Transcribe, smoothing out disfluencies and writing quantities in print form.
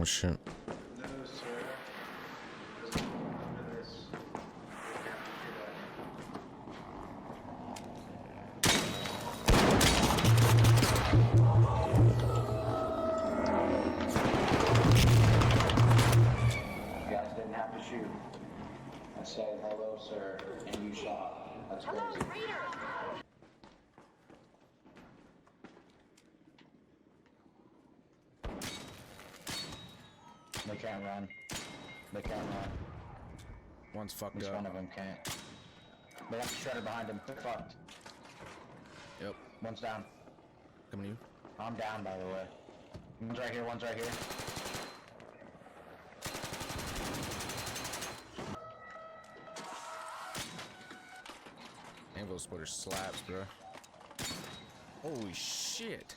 Oh shit. No, sir. Doesn't come to this. You guys didn't have to shoot. I said hello, sir, and you shot. That's crazy. Hello, Raiders! They can't run. They can't run. One's fucked At least up. one of them can't. They have the shredder behind him. They're fucked. Yep. One's down. Coming to you. I'm down, by the way. One's right here, one's right here. Anvil splitter slaps, bro. Holy shit.